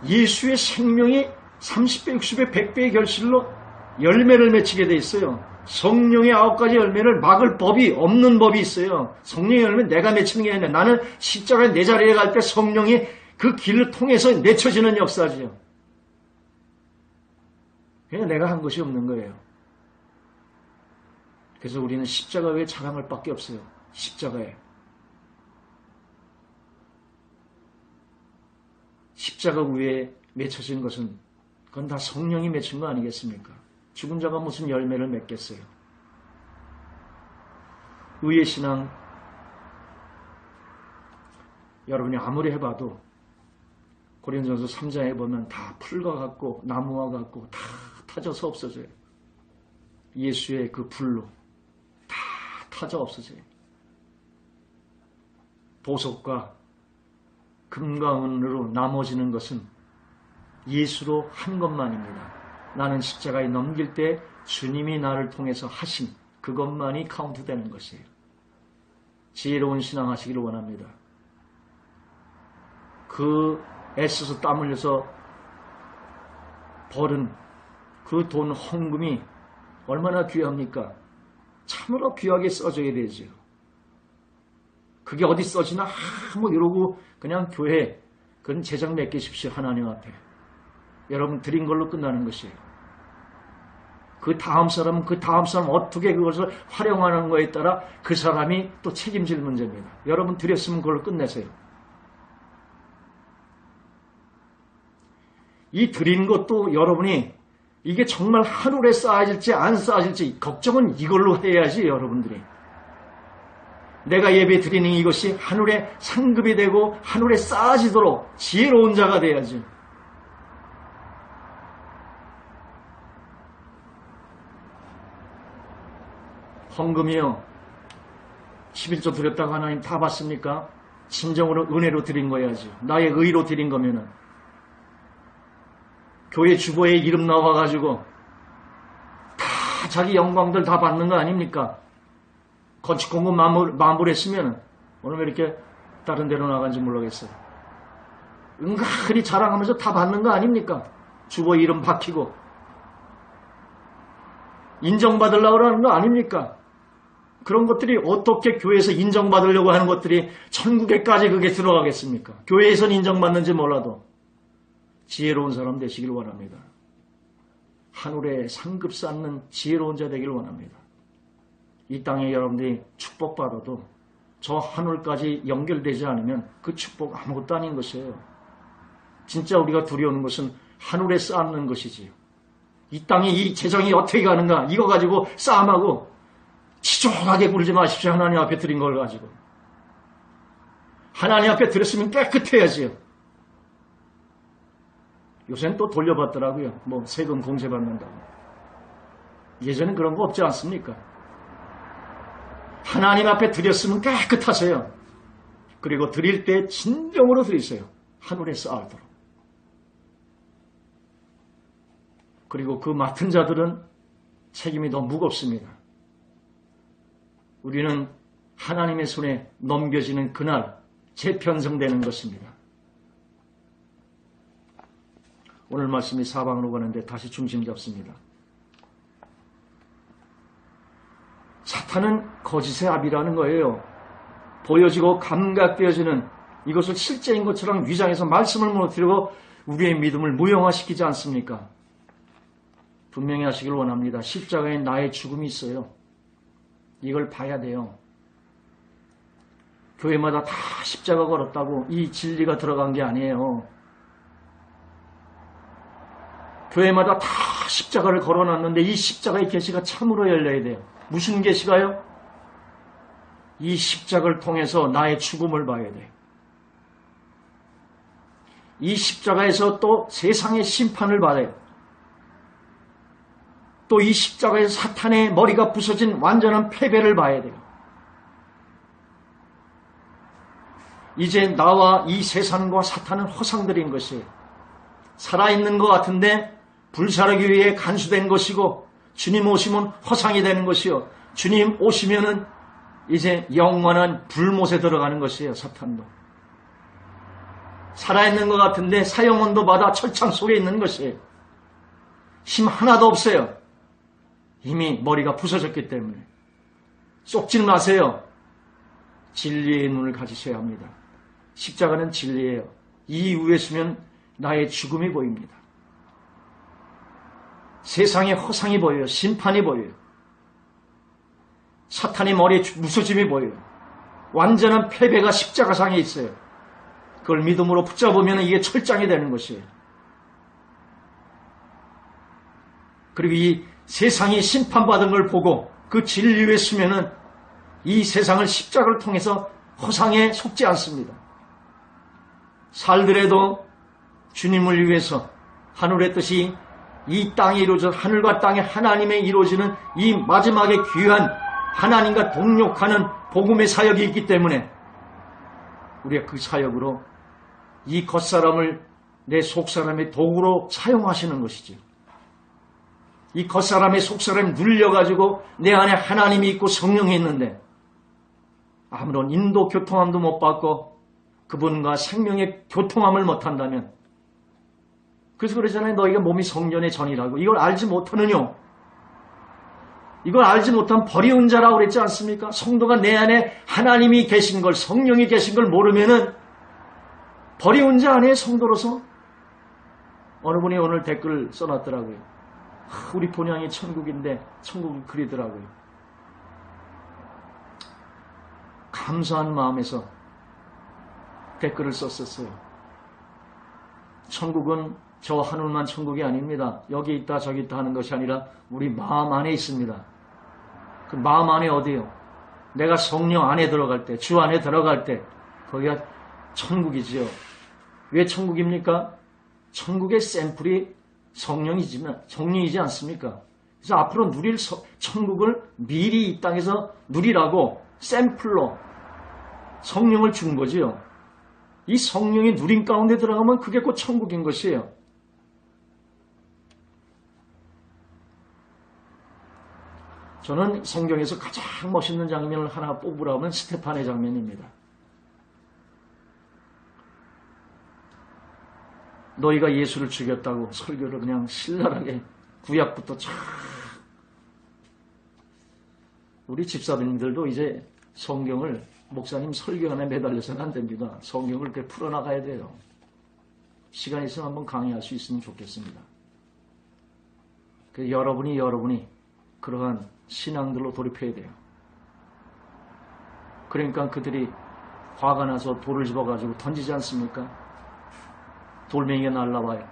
[SPEAKER 1] 예수의 생명이 30배, 60배, 100배의 결실로 열매를 맺히게 돼 있어요. 성령의 9가지 열매를 막을 법이 없는 법이 있어요. 성령의 열매는 내가 맺히는 게 아니라 나는 십자가에 내 자리에 갈 때 성령이 그 길을 통해서 맺혀지는 역사지요. 그냥 내가 한 것이 없는 거예요. 그래서 우리는 십자가 외에 자랑할 밖에 없어요. 십자가에. 십자가 위에 맺혀진 것은 그건 다 성령이 맺힌 거 아니겠습니까? 죽은 자가 무슨 열매를 맺겠어요. 의의 신앙 여러분이 아무리 해봐도 고린도전서 3장에 보면 다 풀과 같고 나무와 같고 다 타져서 없어져요. 예수의 그 불로 다 타져 없어져요. 보석과 금과 은으로 나머지는 것은 예수로 한 것만입니다. 나는 십자가에 넘길 때 주님이 나를 통해서 하신 그것만이 카운트되는 것이에요. 지혜로운 신앙 하시기를 원합니다. 그 애써서 땀 흘려서 벌은 그 돈 헌금이 얼마나 귀합니까? 참으로 귀하게 써줘야 되죠. 그게 어디 써지나 뭐 이러고 그냥 교회 그건 제작 맡기십시오. 하나님 앞에. 여러분 드린 걸로 끝나는 것이에요. 그 다음 사람은 그 다음 사람 어떻게 그것을 활용하는 거에 따라 그 사람이 또 책임질 문제입니다. 여러분 드렸으면 그걸로 끝내세요. 이 드린 것도 여러분이 이게 정말 하늘에 쌓아질지 안 쌓아질지 걱정은 이걸로 해야지. 여러분들이 내가 예배 드리는 이것이 하늘에 상급이 되고 하늘에 쌓아지도록 지혜로운 자가 돼야지. 헌금이요 11조 드렸다고 하나님 다 받습니까? 진정으로 은혜로 드린 거야지. 나의 의로 드린 거면은 교회 주보에 이름 나와가지고 다 자기 영광들 다 받는 거 아닙니까? 건축 공급 마무리했으면 오늘 왜 이렇게 다른 데로 나간지 모르겠어요. 은근히 자랑하면서 다 받는 거 아닙니까? 주보 이름 박히고 인정받으려고 하는 거 아닙니까? 그런 것들이 어떻게 교회에서 인정받으려고 하는 것들이 천국에까지 그게 들어가겠습니까? 교회에선 인정받는지 몰라도 지혜로운 사람 되시길 원합니다. 하늘에 상급 쌓는 지혜로운 자 되길 원합니다. 이 땅에 여러분들이 축복받아도 저 하늘까지 연결되지 않으면 그 축복 아무것도 아닌 것이에요. 진짜 우리가 두려운 것은 하늘에 쌓는 것이지요. 이 땅에 이 재정이 어떻게 가는가 이거 가지고 싸움하고 지저하게 굴지 마십시오. 하나님 앞에 드린 걸 가지고. 하나님 앞에 드렸으면 깨끗해야지요. 요새는 또 돌려받더라고요. 뭐 세금 공제받는다고. 예전엔 그런 거 없지 않습니까? 하나님 앞에 드렸으면 깨끗하세요. 그리고 드릴 때 진정으로 드리세요. 하늘에 쌓아도록. 그리고 그 맡은 자들은 책임이 더 무겁습니다. 우리는 하나님의 손에 넘겨지는 그날 재편성되는 것입니다. 오늘 말씀이 사방으로 가는데 다시 중심 잡습니다. 사탄은 거짓의 압이라는 거예요. 보여지고 감각되어지는 이것을 실제인 것처럼 위장해서 말씀을 무너뜨리고 우리의 믿음을 무용화시키지 않습니까? 분명히 하시길 원합니다. 십자가에 나의 죽음이 있어요. 이걸 봐야 돼요. 교회마다 다 십자가 걸었다고 이 진리가 들어간 게 아니에요. 교회마다 다 십자가를 걸어놨는데 이 십자가의 계시가 참으로 열려야 돼요. 무슨 계시가요? 이 십자가를 통해서 나의 죽음을 봐야 돼요. 이 십자가에서 또 세상의 심판을 받아요. 또 이 십자가에서 사탄의 머리가 부서진 완전한 패배를 봐야 돼요. 이제 나와 이 세상과 사탄은 허상들인 것이에요. 살아있는 것 같은데 불살하기 위해 간수된 것이고 주님 오시면 허상이 되는 것이요. 주님 오시면은 이제 영원한 불못에 들어가는 것이에요. 사탄도. 살아있는 것 같은데 사형원도 받아 철창 속에 있는 것이에요. 힘 하나도 없어요. 이미 머리가 부서졌기 때문에. 쏙지 마세요. 진리의 눈을 가지셔야 합니다. 십자가는 진리예요. 이 위에 서면 나의 죽음이 보입니다. 세상의 허상이 보여요. 심판이 보여요. 사탄의 머리에 무서짐이 보여요. 완전한 패배가 십자가상에 있어요. 그걸 믿음으로 붙잡으면 이게 철장이 되는 것이에요. 그리고 이 세상이 심판받은 걸 보고 그 진리에 서면은 이 세상을 십자가를 통해서 허상에 속지 않습니다. 살더라도 주님을 위해서 하늘의 뜻이 이 땅에 이루어져 하늘과 땅에 하나님의 이루어지는 이 마지막에 귀한 하나님과 동역하는 복음의 사역이 있기 때문에 우리가 그 사역으로 이 겉사람을 내 속사람의 도구로 사용하시는 것이죠. 이 겉사람의 속사람을 눌려가지고 내 안에 하나님이 있고 성령이 있는데 아무런 인도 교통함도 못 받고 그분과 생명의 교통함을 못한다면, 그래서 그러잖아요. 너희가 몸이 성전의 전이라고. 이걸 알지 못하느뇨. 이걸 알지 못한 버리운 자라고 그랬지 않습니까? 성도가 내 안에 하나님이 계신 걸, 성령이 계신 걸 모르면은 버리운 자 아니에요, 성도로서. 어느 분이 오늘 댓글 써놨더라고요. 우리 본향이 천국인데 천국을 그리더라고요. 감사한 마음에서 댓글을 썼었어요. 천국은 저 하늘만 천국이 아닙니다. 여기 있다 저기 있다 하는 것이 아니라 우리 마음 안에 있습니다. 그 마음 안에 어디요? 내가 성령 안에 들어갈 때, 주 안에 들어갈 때 거기가 천국이지요. 왜 천국입니까? 천국의 샘플이 성령이지 않습니까? 그래서 앞으로 누릴 천국을 미리 이 땅에서 누리라고 샘플로 성령을 준 거지요. 이 성령이 누림 가운데 들어가면 그게 곧 천국인 것이에요. 저는 성경에서 가장 멋있는 장면을 하나 뽑으라면 스테판의 장면입니다. 너희가 예수를 죽였다고 설교를 그냥 신랄하게 구약부터 쫙. 우리 집사님들도 이제 성경을 목사님 설교 안에 매달려서는 안 됩니다. 성경을 이렇게 풀어나가야 돼요. 시간 있으면 한번 강의할 수 있으면 좋겠습니다. 그 여러분이 그러한 신앙들로 돌입해야 돼요. 그러니까 그들이 화가 나서 돌을 집어가지고 던지지 않습니까? 돌멩이가 날라와요.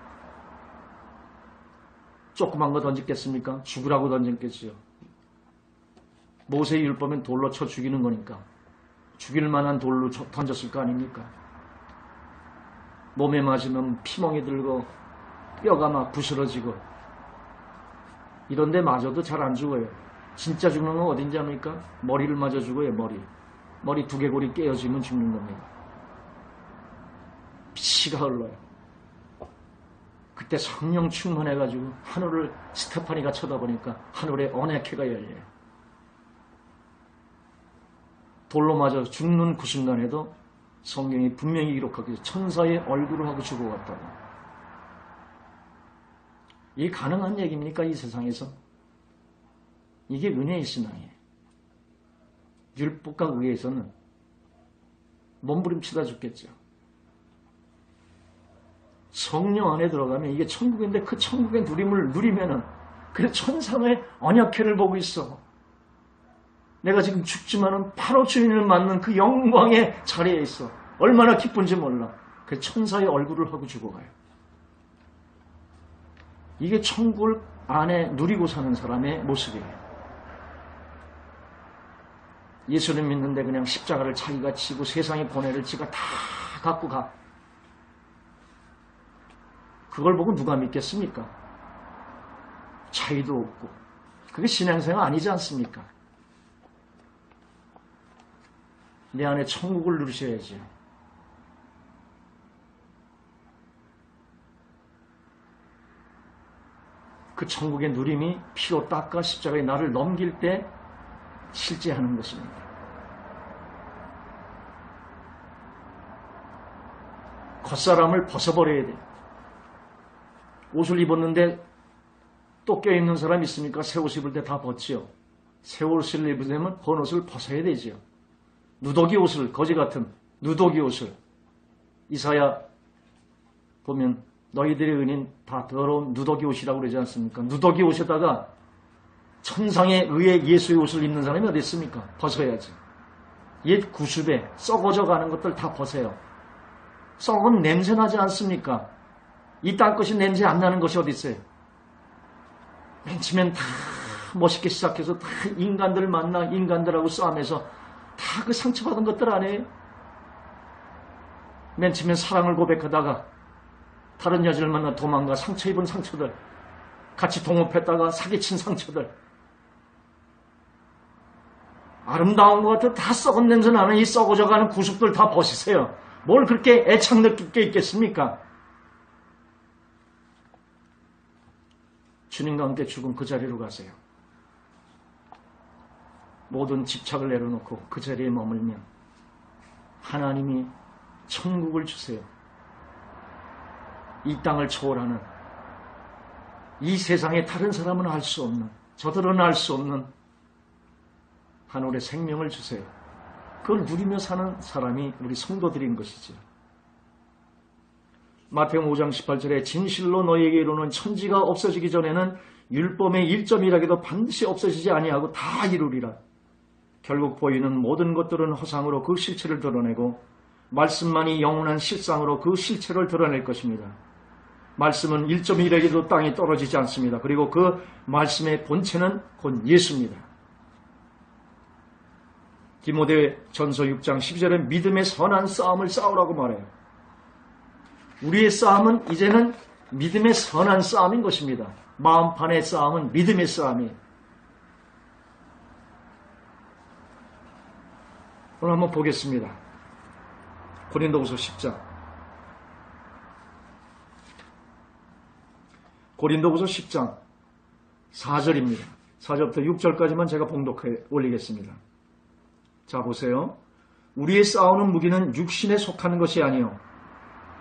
[SPEAKER 1] 조그만 거 던졌겠습니까? 죽으라고 던졌겠지요. 모세의 율법은 돌로 쳐 죽이는 거니까 죽일 만한 돌로 던졌을 거 아닙니까? 몸에 맞으면 피멍이 들고 뼈가 막 부스러지고 이런데 맞아도 잘 안 죽어요. 진짜 죽는 건 어딘지 압니까? 머리를 맞아 죽어요. 머리 두개골이 깨어지면 죽는 겁니다. 피가 흘러요. 그때 성령 충만해가지고 하늘을 스테파니가 쳐다보니까 하늘에 언약궤가 열려요. 돌로 맞아 죽는 그 순간에도 성경이 분명히 기록하고 있어요. 천사의 얼굴을 하고 죽어갔다고. 이게 가능한 얘기입니까? 이 세상에서? 이게 은혜의 신앙이에요. 율법과 의에서는 몸부림치다 죽겠죠. 성령 안에 들어가면 이게 천국인데 그 천국의 누림을 누리면은 그래 천상의 언약궤를 보고 있어. 내가 지금 죽지만은 바로 주님을 만난 그 영광의 자리에 있어. 얼마나 기쁜지 몰라. 그 천사의 얼굴을 하고 죽어가요. 이게 천국을 안에 누리고 사는 사람의 모습이에요. 예수를 믿는데 그냥 십자가를 자기가 지고 세상에 보내를 지가 다 갖고 가. 그걸 보고 누가 믿겠습니까? 차이도 없고. 그게 신앙생활 아니지 않습니까? 내 안에 천국을 누리셔야지. 그 천국의 누림이 피로 닦아 십자가에 나를 넘길 때 실제 하는 것입니다. 겉사람을 벗어버려야 돼. 옷을 입었는데 또 껴있는 사람 있습니까? 새 옷 입을 때 다 벗지요. 새 옷을 입으려면 헌 옷을 벗어야 되지요. 누더기 옷을, 거지 같은 누더기 옷을 이사야 보면 너희들의 은인 다 더러운 누더기 옷이라고 그러지 않습니까? 누더기 옷에다가 천상의 의의 예수의 옷을 입는 사람이 어디 있습니까? 벗어야지. 옛 구습에 썩어져 가는 것들 다 벗어요. 썩은 냄새 나지 않습니까? 이 땅 것이 냄새 안 나는 것이 어디 있어요? 맨 처음엔 다 멋있게 시작해서 다 인간들 만나 인간들하고 싸우면서 다 그 상처받은 것들 아니에요? 맨 처음엔 사랑을 고백하다가 다른 여자를 만나 도망가 상처 입은 상처들, 같이 동업했다가 사기친 상처들, 아름다운 것 같아 다 썩은 냄새 나는 이 썩어져가는 구습들 다 벗으세요. 뭘 그렇게 애착 느낄 게 있겠습니까? 주님과 함께 죽은 그 자리로 가세요. 모든 집착을 내려놓고 그 자리에 머물면 하나님이 천국을 주세요. 이 땅을 초월하는, 이 세상에 다른 사람은 알 수 없는, 저들은 알 수 없는 하늘의 생명을 주세요. 그걸 누리며 사는 사람이 우리 성도들인 것이지. 마태복음 5장 18절에 진실로 너희에게 이루는 천지가 없어지기 전에는 율법의 1점이라도 반드시 없어지지 아니하고 다 이루리라. 결국 보이는 모든 것들은 허상으로 그 실체를 드러내고 말씀만이 영원한 실상으로 그 실체를 드러낼 것입니다. 말씀은 1.1에게도 땅에 떨어지지 않습니다. 그리고 그 말씀의 본체는 곧 예수입니다. 디모데전서 6장 12절에 믿음의 선한 싸움을 싸우라고 말해요. 우리의 싸움은 이제는 믿음의 선한 싸움인 것입니다. 마음판의 싸움은 믿음의 싸움이에요. 오늘 한번 보겠습니다. 고린도후서 10장. 고린도후서 10장 4절입니다. 4절부터 6절까지만 제가 봉독해 올리겠습니다. 자, 보세요. 우리의 싸우는 무기는 육신에 속하는 것이 아니요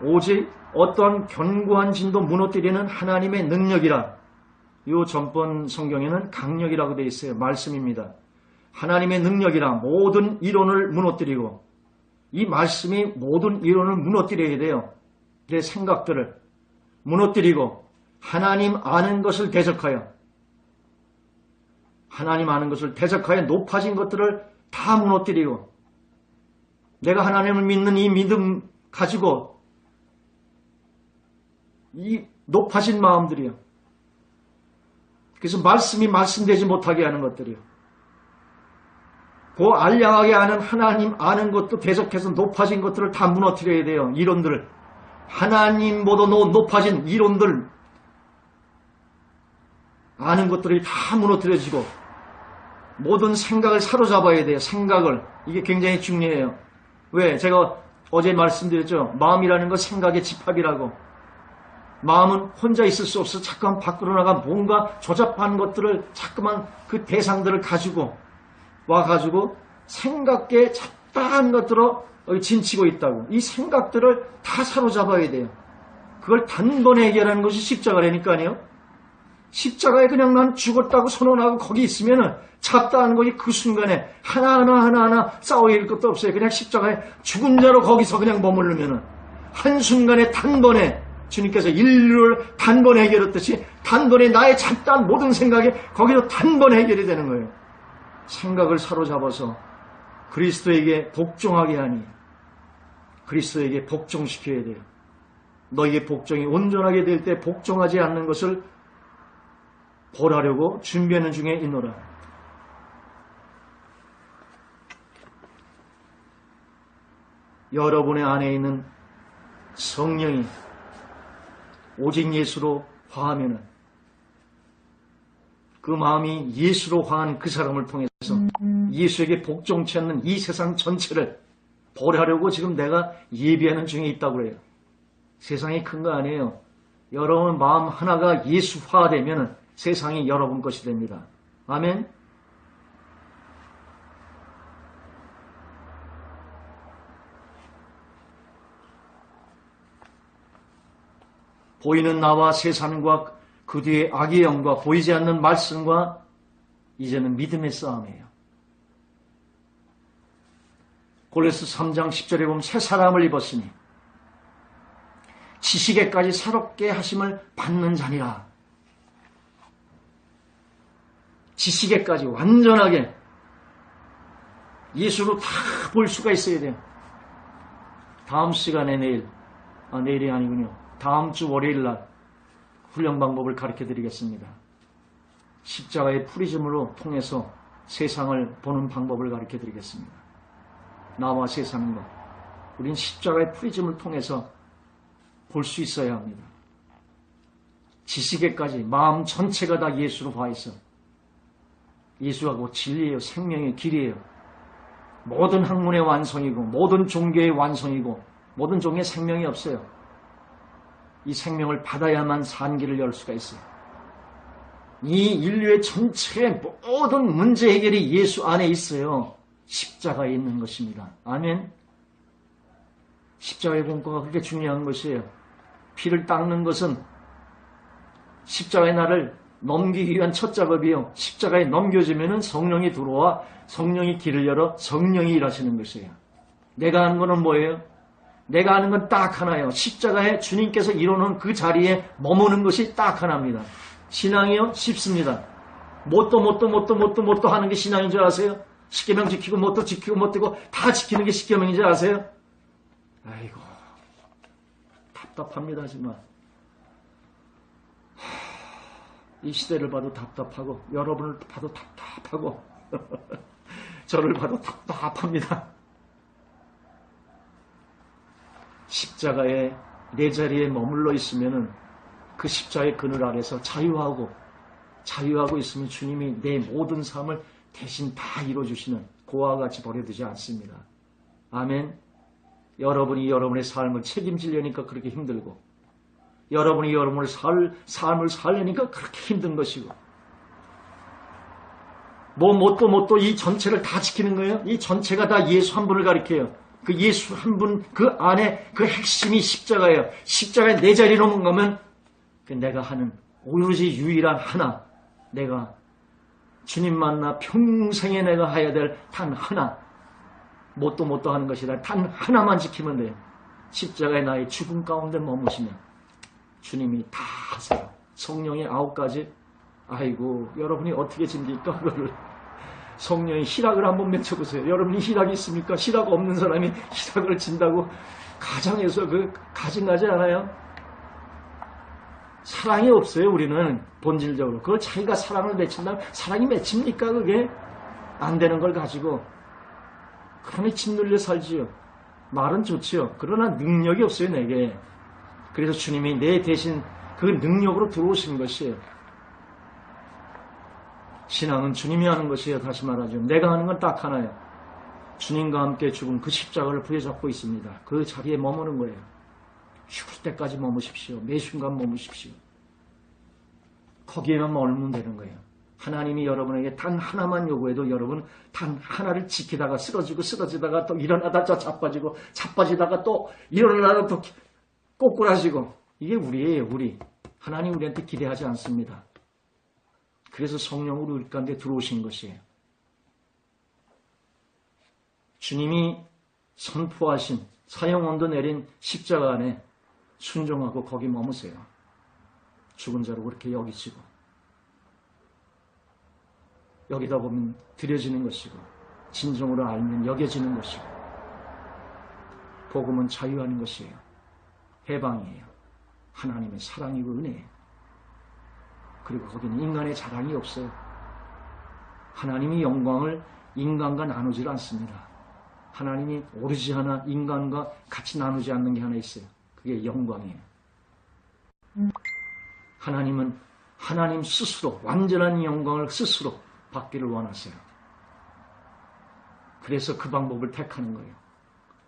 [SPEAKER 1] 오직 어떤 견고한 진도 무너뜨리는 하나님의 능력이라. 이 전번 성경에는 강력이라고 되어 있어요. 말씀입니다. 하나님의 능력이라 모든 이론을 무너뜨리고, 이 말씀이 모든 이론을 무너뜨려야 돼요. 내 생각들을 무너뜨리고 하나님 아는 것을 대적하여, 하나님 아는 것을 대적하여 높아진 것들을 다 무너뜨리고, 내가 하나님을 믿는 이 믿음 가지고 이 높아진 마음들이요. 그래서 말씀이 말씀되지 못하게 하는 것들이요. 그 알량하게 아는 하나님 아는 것도 계속해서 높아진 것들을 다 무너뜨려야 돼요. 이론들을. 하나님보다 높아진 이론들, 아는 것들이 다 무너뜨려지고 모든 생각을 사로잡아야 돼요. 생각을. 이게 굉장히 중요해요. 왜? 제가 어제 말씀드렸죠. 마음이라는 건 생각의 집합이라고. 마음은 혼자 있을 수 없어 자꾸만 밖으로 나가 뭔가 조잡한 것들을 자꾸만 그 대상들을 가지고 와가지고 생각에 잡다한 것들로 진치고 있다고. 이 생각들을 다 사로잡아야 돼요. 그걸 단번에 해결하는 것이 십자가라니까요. 십자가에 그냥 난 죽었다고 선언하고 거기 있으면은 잡다하는 것이 그 순간에 하나하나 싸워야 할 것도 없어요. 그냥 십자가에 죽은 자로 거기서 그냥 머무르면은 한순간에 단번에 주님께서 인류를 단번에 해결했듯이 단번에 나의 잡다한 모든 생각이 거기로 단번에 해결이 되는 거예요. 생각을 사로잡아서 그리스도에게 복종하게 하니 그리스도에게 복종시켜야 돼요. 너희의 복종이 온전하게 될 때 복종하지 않는 것을 벌하려고 준비하는 중에 있노라. 여러분의 안에 있는 성령이 오직 예수로 화하면은 그 마음이 예수로 화한 그 사람을 통해서 예수에게 복종치 않는 이 세상 전체를 벌하려고 지금 내가 예비하는 중에 있다고 그래요. 세상이 큰 거 아니에요. 여러분 마음 하나가 예수화되면 세상이 여러분 것이 됩니다. 아멘. 보이는 나와 세상과 그 뒤에 악의 영과 보이지 않는 말씀과 이제는 믿음의 싸움이에요. 골로새 3장 10절에 보면 새 사람을 입었으니 지식에까지 새롭게 하심을 받는 자니라. 지식에까지 완전하게 예수로 다 볼 수가 있어야 돼요. 다음 시간에 내일이 아니군요. 다음 주 월요일 날 훈련 방법을 가르쳐 드리겠습니다. 십자가의 프리즘으로 통해서 세상을 보는 방법을 가르쳐 드리겠습니다. 나와 세상과 우린 십자가의 프리즘을 통해서 볼 수 있어야 합니다. 지식에까지 마음 전체가 다 예수로 봐 있어. 예수하고 진리예요. 생명의 길이에요. 모든 학문의 완성이고 모든 종교의 완성이고 모든 종의 생명이 없어요. 이 생명을 받아야만 산길을 열 수가 있어요. 이 인류의 전체의 모든 문제 해결이 예수 안에 있어요. 십자가에 있는 것입니다. 아멘. 십자가의 공과가 그렇게 중요한 것이에요. 피를 닦는 것은 십자가의 날을 넘기기 위한 첫 작업이요. 십자가에 넘겨지면은 성령이 들어와 성령이 길을 열어 성령이 일하시는 것이에요. 내가 하는 것은 뭐예요? 내가 하는 건 딱 하나예요. 십자가에 주님께서 이루는 그 자리에 머무는 것이 딱 하나입니다. 신앙이요? 쉽습니다. 뭣도 하는 게 신앙인 줄 아세요? 십계명 지키고 뭣도 지키고 뭣도 다 지키는 게 십계명인 줄 아세요? 아이고 답답합니다. 하지만 이 시대를 봐도 답답하고 여러분을 봐도 답답하고 저를 봐도 답답합니다. 십자가에 내 자리에 머물러 있으면은 그 십자가의 그늘 아래서 자유하고 있으면 주님이 내 모든 삶을 대신 다 이루어주시는 고아와 같이 버려두지 않습니다. 아멘. 여러분이 여러분의 삶을 책임지려니까 그렇게 힘들고 여러분이 여러분의 삶을 살려니까 그렇게 힘든 것이고 뭣도 이 전체를 다 지키는 거예요. 이 전체가 다 예수 한 분을 가리켜요. 그 예수 한 분 그 안에 그 핵심이 십자가예요. 십자가에 내 자리로 머가면 내가 하는 오로지 유일한 하나, 내가 주님 만나 평생에 내가 해야 될 단 하나, 뭣도 하는 것이라 단 하나만 지키면 돼요. 십자가에 나의 죽음 가운데 머무시면 주님이 다 하세요. 성령의 9가지. 아이고 여러분이 어떻게 집니까? 그거를 성령의 희락을 한번 맺혀보세요. 여러분이 희락이 있습니까? 희락 없는 사람이 희락을 진다고 가정에서 가증나지 않아요? 사랑이 없어요. 우리는 본질적으로. 그걸 자기가 사랑을 맺힌다면 사랑이 맺힙니까? 그게 안 되는 걸 가지고 그러니 짓눌려 살지요. 말은 좋지요. 그러나 능력이 없어요. 내게. 그래서 주님이 내 대신 그 능력으로 들어오신 것이에요. 신앙은 주님이 하는 것이에요. 다시 말하죠. 내가 하는 건 딱 하나예요. 주님과 함께 죽은 그 십자가를 부여잡고 있습니다. 그 자리에 머무는 거예요. 죽을 때까지 머무십시오. 매 순간 머무십시오. 거기에만 머물면 되는 거예요. 하나님이 여러분에게 단 하나만 요구해도 여러분 단 하나를 지키다가 쓰러지다가 또 일어나다 자빠지다가 또 일어나다 또 꼬꾸라지고 이게 우리예요. 우리. 하나님 우리한테 기대하지 않습니다. 그래서 성령으로 우리 가운데 들어오신 것이에요. 주님이 선포하신 사형원도 내린 십자가 안에 순종하고 거기 머무세요. 죽은 자로 그렇게 여기시고 여기다 보면 드려지는 것이고 진정으로 알면 여겨지는 것이고 복음은 자유하는 것이에요. 해방이에요. 하나님의 사랑이고 은혜예요. 그리고 거기는 인간의 자랑이 없어요. 하나님이 영광을 인간과 나누질 않습니다. 하나님이 오로지 하나 인간과 같이 나누지 않는 게 하나 있어요. 그게 영광이에요. 하나님은 하나님 스스로 완전한 영광을 스스로 받기를 원하세요. 그래서 그 방법을 택하는 거예요.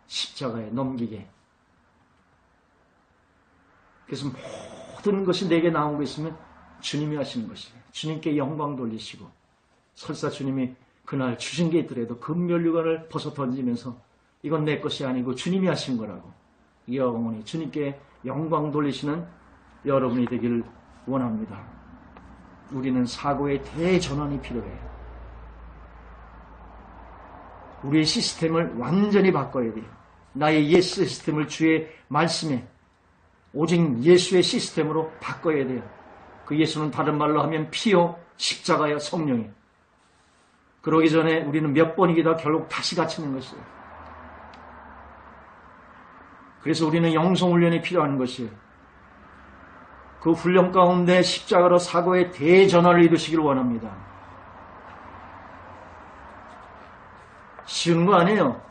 [SPEAKER 1] 십자가에 넘기게. 그래서 모든 것이 내게 나오고 있으면 주님이 하시는 것이에요. 주님께 영광 돌리시고 설사 주님이 그날 주신 게 있더라도 금면류관을 벗어 던지면서 이건 내 것이 아니고 주님이 하신 거라고 영원히 주님께 영광 돌리시는 여러분이 되기를 원합니다. 우리는 사고의 대전환이 필요해요. 우리의 시스템을 완전히 바꿔야 돼요. 나의 옛 시스템을 주의 말씀에 오직 예수의 시스템으로 바꿔야 돼요. 그 예수는 다른 말로 하면 피요, 십자가요, 성령이에요. 그러기 전에 우리는 몇 번이기다 결국 다시 갇히는 것이에요. 그래서 우리는 영성훈련이 필요한 것이에요. 그 훈련 가운데 십자가로 사고의 대전환을 이루시길 원합니다. 쉬운 거 아니에요.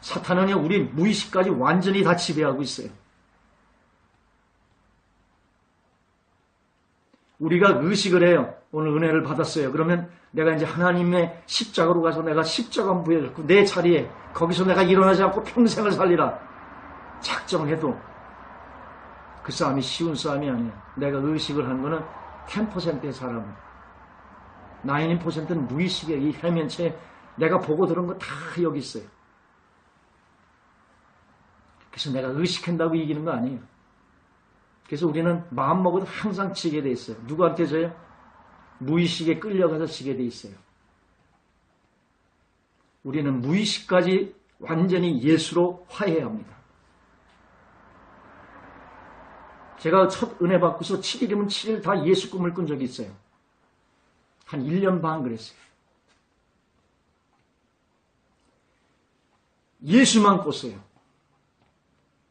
[SPEAKER 1] 사탄은 우리 무의식까지 완전히 다 지배하고 있어요. 우리가 의식을 해요. 오늘 은혜를 받았어요. 그러면 내가 이제 하나님의 십자가로 가서 내가 십자가 부여잡고 내 자리에 거기서 내가 일어나지 않고 평생을 살리라 작정해도 그 싸움이 쉬운 싸움이 아니에요. 내가 의식을 한 거는 10%의 사람은 90%는 무의식의 이 해면체에 내가 보고 들은 거 다 여기 있어요. 그래서 내가 의식한다고 이기는 거 아니에요. 그래서 우리는 마음 먹어도 항상 지게 돼 있어요. 누구한테 져요? 무의식에 끌려가서 지게 돼 있어요. 우리는 무의식까지 완전히 예수로 화해해야 합니다. 제가 첫 은혜 받고서 7일이면 7일 다 예수 꿈을 꾼 적이 있어요. 한 1년 반 그랬어요. 예수만 꿨어요.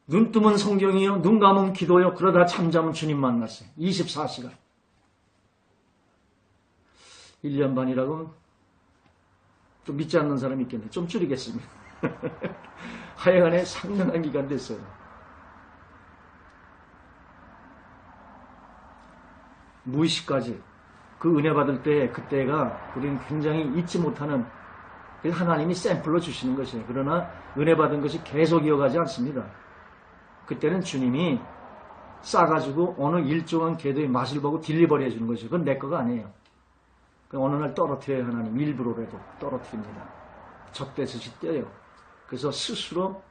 [SPEAKER 1] 눈 뜨면 성경이요, 눈 감으면 기도요, 그러다 잠자면 주님 만났어요. 24시간. 1년 반이라고 좀 믿지 않는 사람이 있겠네. 좀 줄이겠습니다. 하여간에 상당한 기간 됐어요. 무의식까지 그 은혜 받을 때 그때가 우리는 굉장히 잊지 못하는 하나님이 샘플로 주시는 것이에요. 그러나 은혜 받은 것이 계속 이어가지 않습니다. 그때는 주님이 싸가지고 어느 일정한 궤도의 맛을 보고 딜리버리 해주는 것이죠. 그건 내 거가 아니에요. 어느 날 떨어뜨려요. 하나님 일부러라도 떨어뜨립니다. 젖대듯이 떼요. 그래서 스스로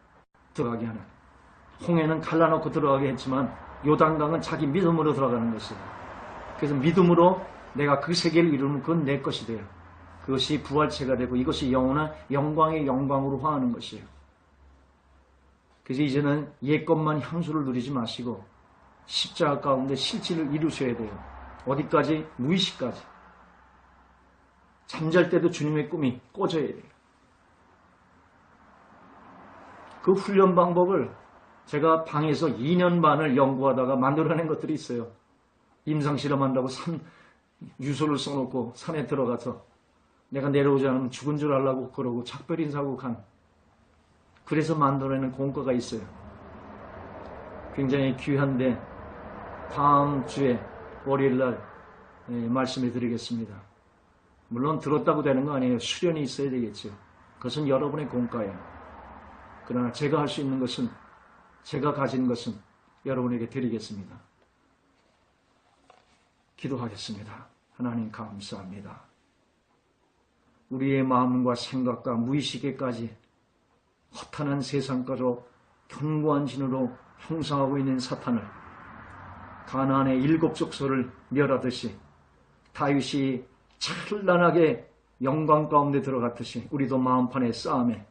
[SPEAKER 1] 들어가게 하는. 홍해는 갈라놓고 들어가게 했지만 요단강은 자기 믿음으로 들어가는 것이에요. 그래서 믿음으로 내가 그 세계를 이루면 그건 내 것이 돼요. 그것이 부활체가 되고 이것이 영원한 영광의 영광으로 화하는 것이에요. 그래서 이제는 옛것만 향수를 누리지 마시고 십자가 가운데 실질을 이루셔야 돼요. 어디까지? 무의식까지. 잠잘 때도 주님의 꿈이 꽂아야 돼요. 그 훈련 방법을 제가 방에서 2년 반을 연구하다가 만들어낸 것들이 있어요. 임상실험한다고 유서를 써놓고 산에 들어가서 내가 내려오지 않으면 죽은 줄 알라고 그러고 작별인사하고 간. 그래서 만들어내는 공과가 있어요. 굉장히 귀한데 다음 주에 월요일날 말씀해 드리겠습니다. 물론 들었다고 되는 거 아니에요. 수련이 있어야 되겠죠. 그것은 여러분의 공과예요. 그러나 제가 할 수 있는 것은, 제가 가진 것은 여러분에게 드리겠습니다. 기도하겠습니다. 하나님 감사합니다. 우리의 마음과 생각과 무의식에까지 허탄한 세상까지 견고한 진으로 형성하고 있는 사탄을 가나안의 7 족속을 멸하듯이 다윗이 찬란하게 영광 가운데 들어갔듯이 우리도 마음판의 싸움에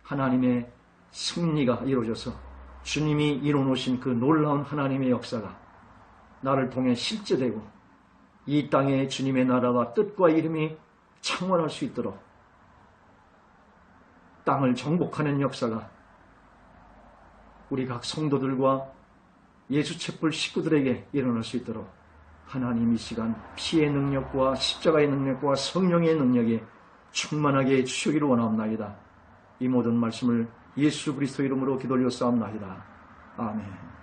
[SPEAKER 1] 하나님의 승리가 이루어져서 주님이 이뤄놓으신 그 놀라운 하나님의 역사가 나를 통해 실제되고 이 땅에 주님의 나라와 뜻과 이름이 창원할 수 있도록 땅을 정복하는 역사가 우리 각 성도들과 예수책불 식구들에게 일어날 수 있도록 하나님 이 시간 피의 능력과 십자가의 능력과 성령의 능력이 충만하게 해주시기를 원하옵나이다. 이 모든 말씀을 예수 그리스도 이름으로 기도 올려 싸움나이다. 아멘.